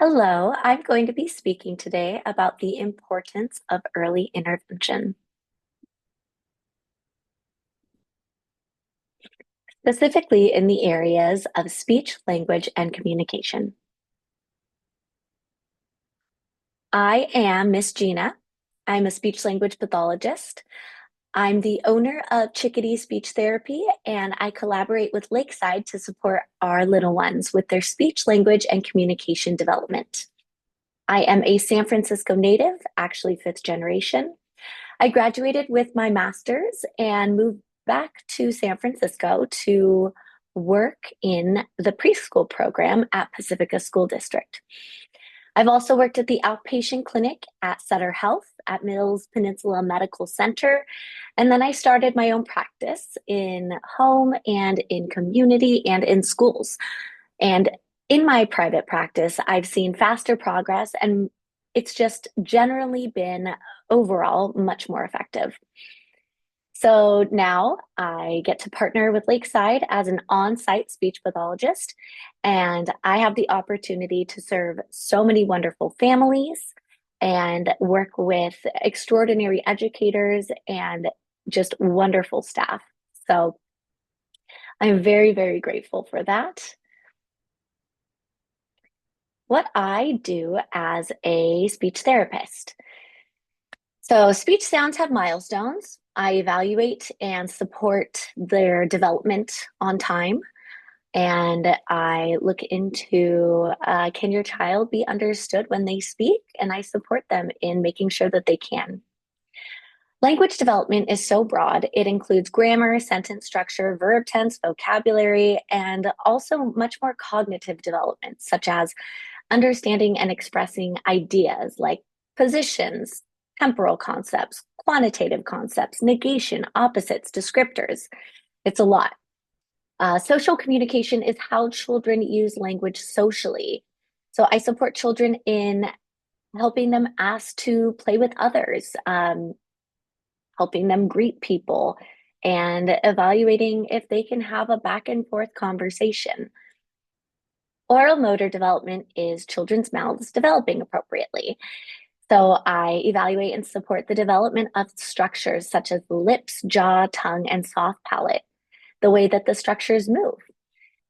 Hello, I'm going to be speaking today about the importance of early intervention, specifically in the areas of speech, language, and communication. I am Miss Gina. I'm a speech language pathologist. I'm the owner of Chickadee Speech Therapy, and I collaborate with Lakeside to support our little ones with their speech, language, and communication development. I am a San Francisco native, actually fifth generation. I graduated with my master's and moved back to San Francisco to work in the preschool program at Pacifica School District. I've also worked at the outpatient clinic at Sutter Health at Mills Peninsula Medical Center. And then I started my own practice in home and in community and in schools. And in my private practice, I've seen faster progress, and it's just generally been overall much more effective. So now I get to partner with Lakeside as an on-site speech pathologist, and I have the opportunity to serve so many wonderful families and work with extraordinary educators and just wonderful staff. So I'm very, very grateful for that. What I do as a speech therapist. So, speech sounds have milestones. I evaluate and support their development on time. And I look into can your child be understood when they speak? And I support them in making sure that they can. Language development is so broad. It includes grammar, sentence structure, verb tense, vocabulary, and also much more cognitive development, such as understanding and expressing ideas like positions, temporal concepts, quantitative concepts, negation, opposites, descriptors. It's a lot. Social communication is how children use language socially. So I support children in helping them ask to play with others, helping them greet people, and evaluating if they can have a back and forth conversation. Oral motor development is children's mouths developing appropriately. So I evaluate and support the development of structures such as lips, jaw, tongue, and soft palate, the way that the structures move.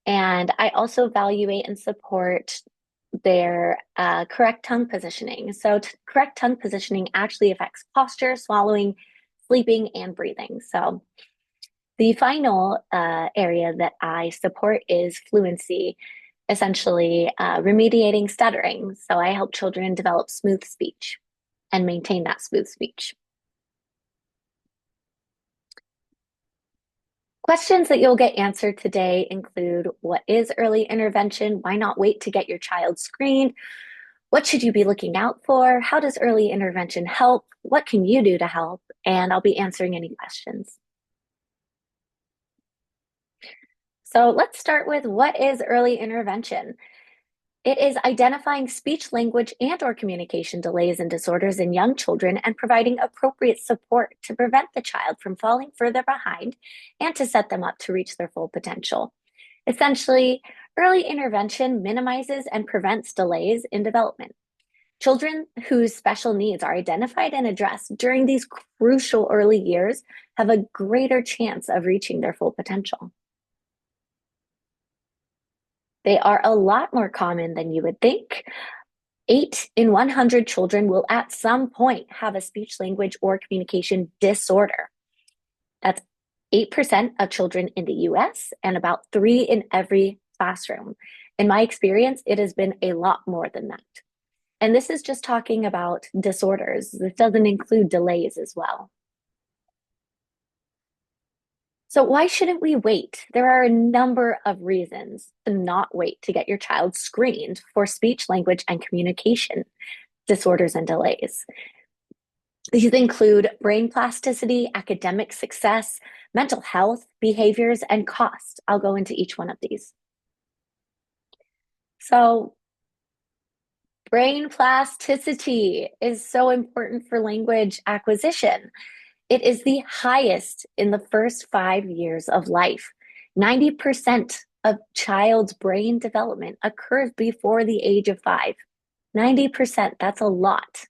And I also evaluate and support their correct tongue positioning. So correct tongue positioning actually affects posture, swallowing, sleeping, and breathing. So the final area that I support is fluency, essentially remediating stuttering. So I help children develop smooth speech and maintain that smooth speech. Questions that you'll get answered today include what is early intervention? Why not wait to get your child screened? What should you be looking out for? How does early intervention help? What can you do to help? And I'll be answering any questions. So let's start with what is early intervention? It is identifying speech, language, and or communication delays and disorders in young children and providing appropriate support to prevent the child from falling further behind and to set them up to reach their full potential. Essentially, early intervention minimizes and prevents delays in development. Children whose special needs are identified and addressed during these crucial early years have a greater chance of reaching their full potential. They are a lot more common than you would think. 8 in 100 children will at some point have a speech, language, or communication disorder. That's 8% of children in the US and about 3 in every classroom. In my experience, it has been a lot more than that. And this is just talking about disorders. This doesn't include delays as well. So why shouldn't we wait? There are a number of reasons to not wait to get your child screened for speech, language, and communication disorders and delays. These include brain plasticity, academic success, mental health, behaviors, and cost. I'll go into each one of these. So brain plasticity is so important for language acquisition. It is the highest in the first 5 years of life. 90% of child's brain development occurs before the age of 5. 90%, that's a lot.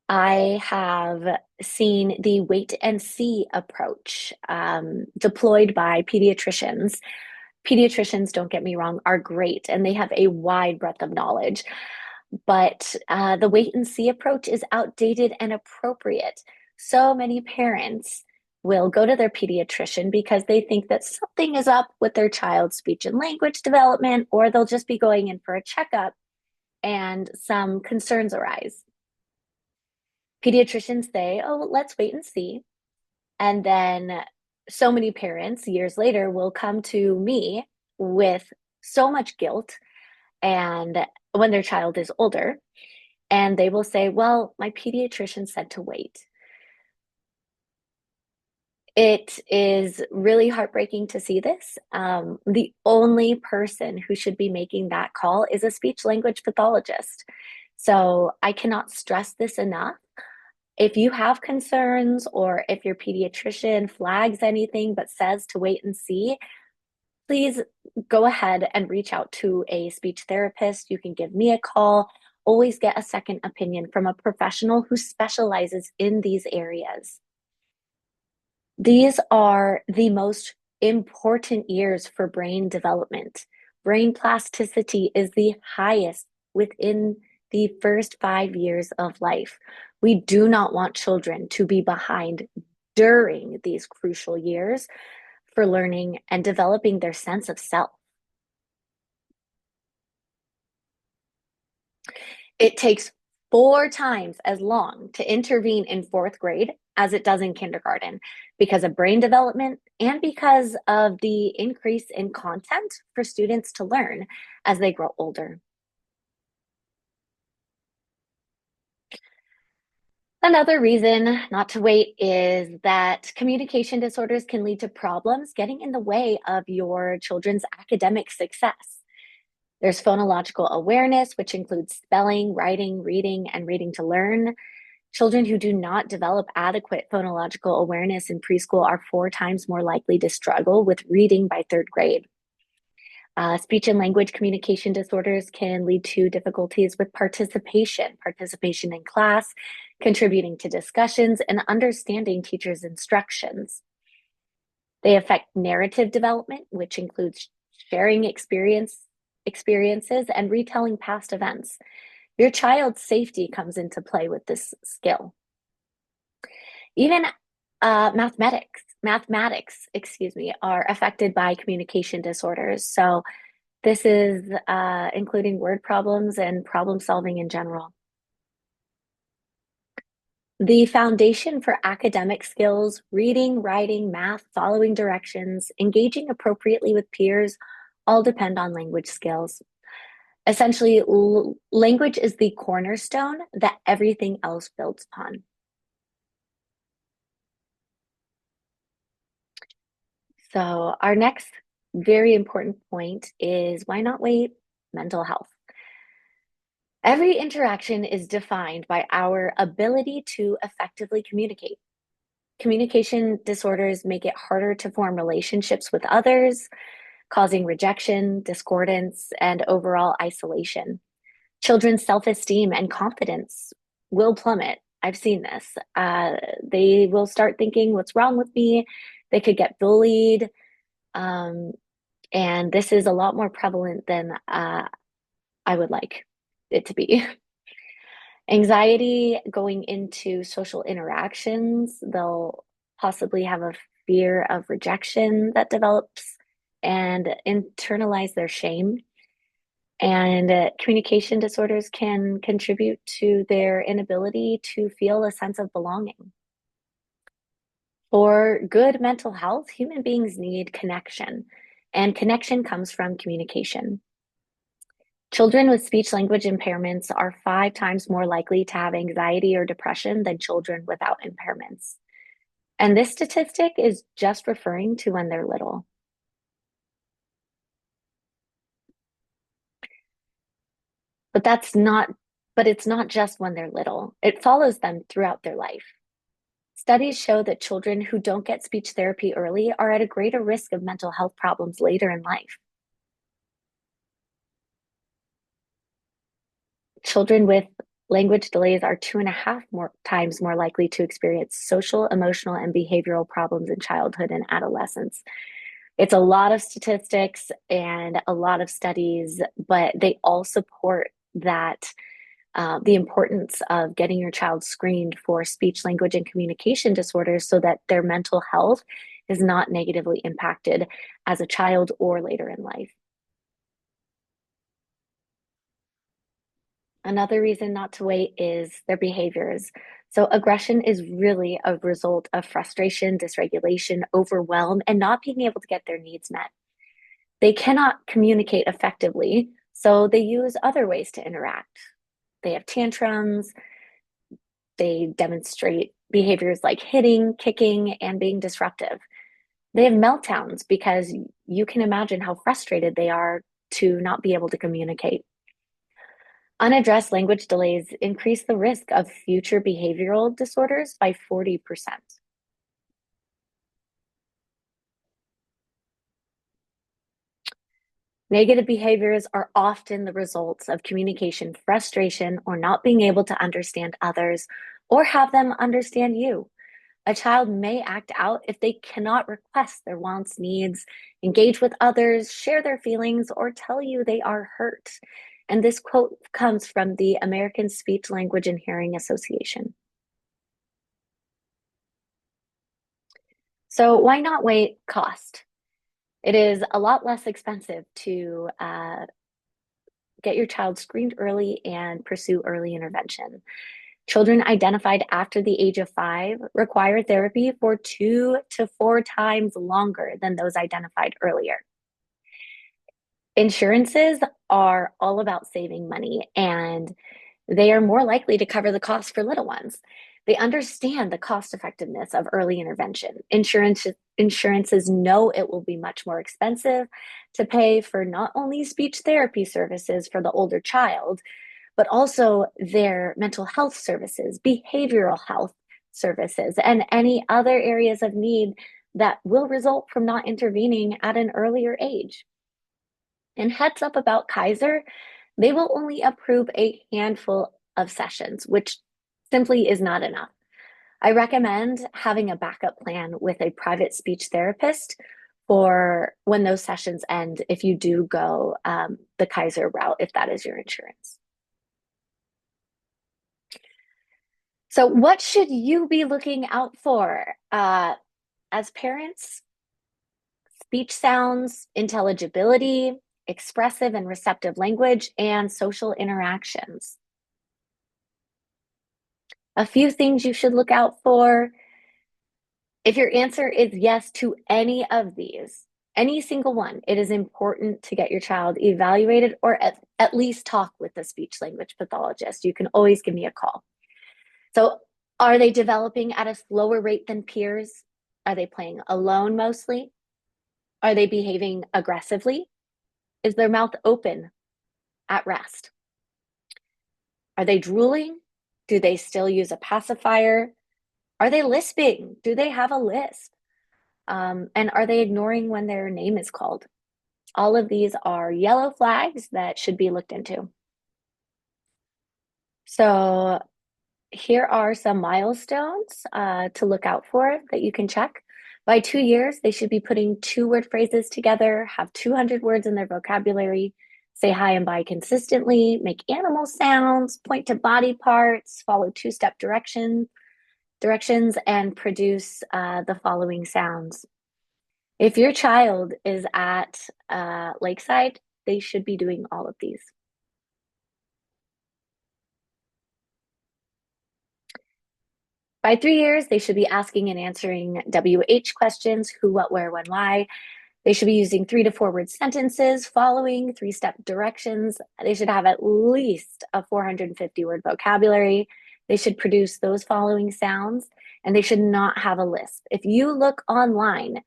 I have seen the wait and see approach deployed by pediatricians. Pediatricians, don't get me wrong, are great and they have a wide breadth of knowledge. But the wait and see approach is outdated and appropriate. So many parents will go to their pediatrician because they think that something is up with their child's speech and language development, or they'll just be going in for a checkup and some concerns arise. Pediatricians say, oh, let's wait and see. And then so many parents years later will come to me with so much guilt and when their child is older, and they will say, well, my pediatrician said to wait. It is really heartbreaking to see this. The only person who should be making that call is a speech language pathologist. So I cannot stress this enough. If you have concerns or if your pediatrician flags anything but says to wait and see, please go ahead and reach out to a speech therapist. You can give me a call. Always get a second opinion from a professional who specializes in these areas. These are the most important years for brain development. Brain plasticity is the highest within the first 5 years of life. We do not want children to be behind during these crucial years for learning and developing their sense of self. It takes 4 times as long to intervene in fourth grade as it does in kindergarten because of brain development and because of the increase in content for students to learn as they grow older. Another reason not to wait is that communication disorders can lead to problems getting in the way of your children's academic success. There's phonological awareness, which includes spelling, writing, reading, and reading to learn. Children who do not develop adequate phonological awareness in preschool are 4 times more likely to struggle with reading by third grade. Speech and language communication disorders can lead to difficulties with participation in class, contributing to discussions, and understanding teachers' instructions. They affect narrative development, which includes sharing experiences and retelling past events. Your child's safety comes into play with this skill. Even mathematics, are affected by communication disorders. So this is including word problems and problem solving in general. The foundation for academic skills, reading, writing, math, following directions, engaging appropriately with peers, all depend on language skills. Essentially, language is the cornerstone that everything else builds upon. So our next very important point is why not wait? Mental health. Every interaction is defined by our ability to effectively communicate. Communication disorders make it harder to form relationships with others, causing rejection, discordance, and overall isolation. Children's self-esteem and confidence will plummet. I've seen this. They will start thinking, what's wrong with me? They could get bullied. Um, and this is a lot more prevalent than I would like it to be. Anxiety going into social interactions, they'll possibly have a fear of rejection that develops and internalize their shame. And communication disorders can contribute to their inability to feel a sense of belonging. For good mental health, human beings need connection, and connection comes from communication. Children with speech language impairments are 5 times more likely to have anxiety or depression than children without impairments. And this statistic is just referring to when they're little. But it's not just when they're little. It follows them throughout their life. Studies show that children who don't get speech therapy early are at a greater risk of mental health problems later in life. Children with language delays are 2.5 more times more likely to experience social, emotional, and behavioral problems in childhood and adolescence. It's a lot of statistics and a lot of studies, but they all support that the importance of getting your child screened for speech, language, and communication disorders so that their mental health is not negatively impacted as a child or later in life. Another reason not to wait is their behaviors. So, aggression is really a result of frustration, dysregulation, overwhelm, and not being able to get their needs met. They cannot communicate effectively, so they use other ways to interact. They have tantrums, they demonstrate behaviors like hitting, kicking, and being disruptive. They have meltdowns because you can imagine how frustrated they are to not be able to communicate. Unaddressed language delays increase the risk of future behavioral disorders by 40%. Negative behaviors are often the results of communication frustration or not being able to understand others or have them understand you. A child may act out if they cannot request their wants, needs, engage with others, share their feelings, or tell you they are hurt. And this quote comes from the American Speech, Language, and Hearing Association. So, why not wait? Cost. It is a lot less expensive to get your child screened early and pursue early intervention. Children identified after the age of 5 require therapy for 2 to 4 times longer than those identified earlier. Insurances are all about saving money and they are more likely to cover the cost for little ones. They understand the cost effectiveness of early intervention. Insurances know it will be much more expensive to pay for not only speech therapy services for the older child, but also their mental health services, behavioral health services, and any other areas of need that will result from not intervening at an earlier age. And heads up about Kaiser, they will only approve a handful of sessions, which simply is not enough. I recommend having a backup plan with a private speech therapist for when those sessions end, if you do go the Kaiser route, if that is your insurance. So, what should you be looking out for? As parents, speech sounds, intelligibility, expressive and receptive language, and social interactions. A few things you should look out for. If your answer is yes to any of these, any single one, it is important to get your child evaluated or at least talk with the speech language pathologist. You can always give me a call. So, are they developing at a slower rate than peers? Are they playing alone mostly? Are they behaving aggressively? Is their mouth open at rest? Are they drooling? Do they still use a pacifier? Are they lisping? Do they have a lisp? And are they ignoring when their name is called? All of these are yellow flags that should be looked into. So, here are some milestones to look out for that you can check. By 2 years, they should be putting 2 word phrases together, have 200 words in their vocabulary, say hi and bye consistently, make animal sounds, point to body parts, follow two-step directions, and produce the following sounds. If your child is at Lakeside, they should be doing all of these. By 3 years, they should be asking and answering WH questions, who, what, where, when, why. They should be using 3 to 4 word sentences, following 3-step directions. They should have at least a 450 word vocabulary. They should produce those following sounds, and they should not have a lisp. If you look online,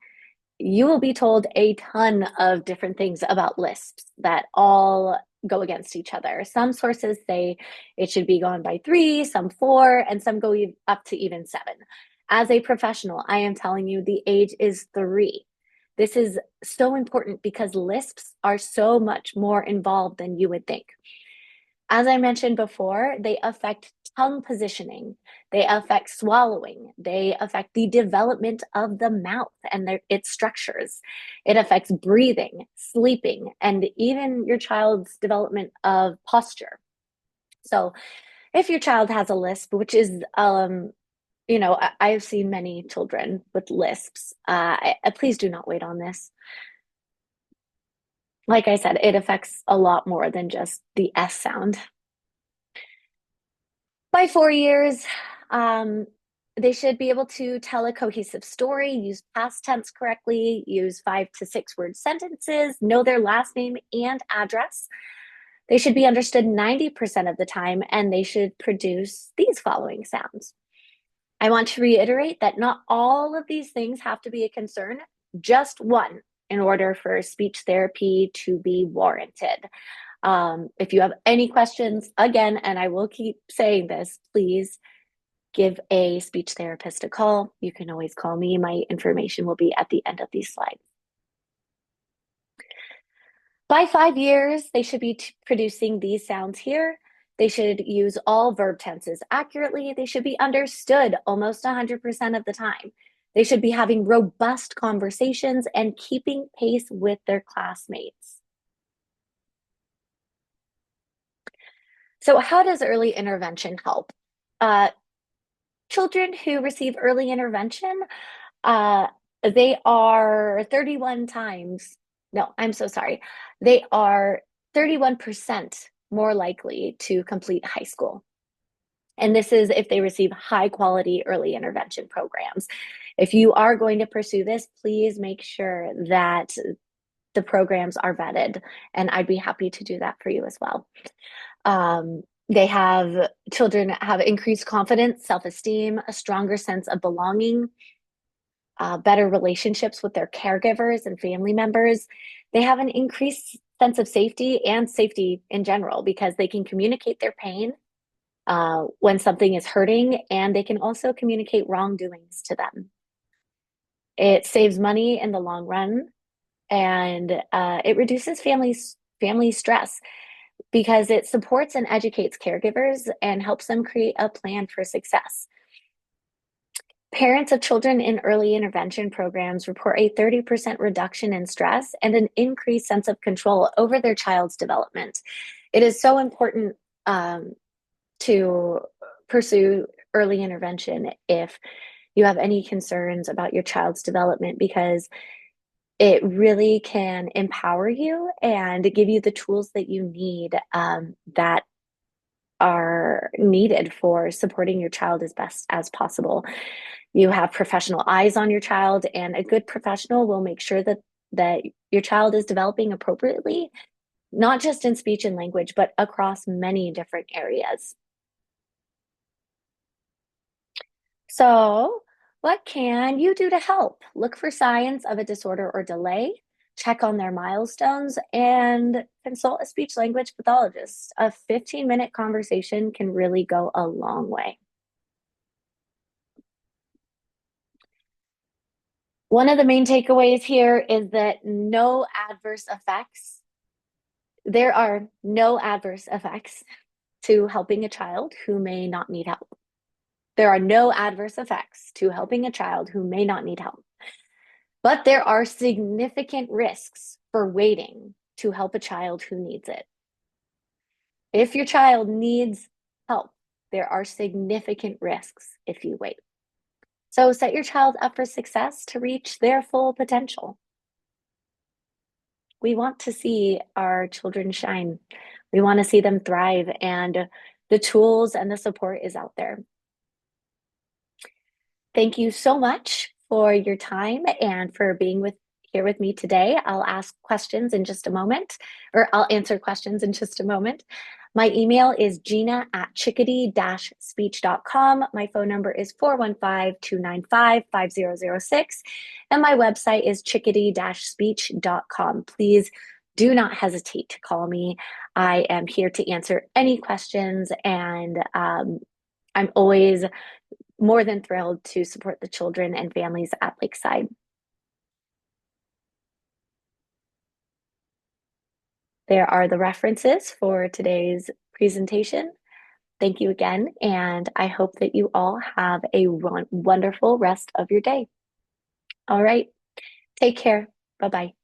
you will be told a ton of different things about lisps that all go against each other. Some sources say it should be gone by 3, some 4, and some go up to even 7. As a professional, I am telling you the age is 3. This is so important because lisps are so much more involved than you would think. As I mentioned before, they affect tongue positioning, they affect swallowing, they affect the development of the mouth and its structures. It affects breathing, sleeping, and even your child's development of posture. So, if your child has a lisp, which is, I've seen many children with lisps, please do not wait on this. Like I said, it affects a lot more than just the S sound. By 4 years, um, they should be able to tell a cohesive story, use past tense correctly, use 5 to 6 word sentences, know their last name and address. They should be understood 90% of the time, and they should produce these following sounds. I want to reiterate that not all of these things have to be a concern, just one in order for speech therapy to be warranted. If you have any questions, again, and I will keep saying this, please give a speech therapist a call. You can always call me. My information will be at the end of these slides. By 5 years, they should be producing these sounds here. They should use all verb tenses accurately. They should be understood almost 100% of the time. They should be having robust conversations and keeping pace with their classmates. So, how does early intervention help? Children who receive early intervention, uh, they are 31 times, no, I'm so sorry. They are 31% more likely to complete high school. And this is if they receive high quality early intervention programs. If you are going to pursue this, please make sure that the programs are vetted, and I'd be happy to do that for you as well. Children have increased confidence, self-esteem, a stronger sense of belonging, better relationships with their caregivers and family members. They have an increased sense of safety and safety in general because they can communicate their pain when something is hurting, and they can also communicate wrongdoings to them. It saves money in the long run, and it reduces family stress because it supports and educates caregivers and helps them create a plan for success. Parents of children in early intervention programs report a 30% reduction in stress and an increased sense of control over their child's development. It is so important to pursue early intervention if you have any concerns about your child's development, because it really can empower you and give you the tools that you need that are needed for supporting your child as best as possible. You have professional eyes on your child, and a good professional will make sure that your child is developing appropriately, not just in speech and language, but across many different areas. So, what can you do to help? Look for signs of a disorder or delay, check on their milestones, and consult a speech language pathologist. A 15-minute conversation can really go a long way. One of the main takeaways here is that there are no adverse effects to helping a child who may not need help. There are no adverse effects to helping a child who may not need help. But there are significant risks for waiting to help a child who needs it. If your child needs help, there are significant risks if you wait. So set your child up for success to reach their full potential. We want to see our children shine. We want to see them thrive, and the tools and the support is out there. Thank you so much for your time and for being here with me today. I'll ask questions in just a moment, or I'll answer questions in just a moment. My email is gina@chickadee-speech.com. My phone number is 415-295-5006. And my website is chickadee-speech.com. Please do not hesitate to call me. I am here to answer any questions, and I'm always more than thrilled to support the children and families at Lakeside. There are the references for today's presentation. Thank you again, and I hope that you all have a wonderful rest of your day. All right, take care. Bye bye.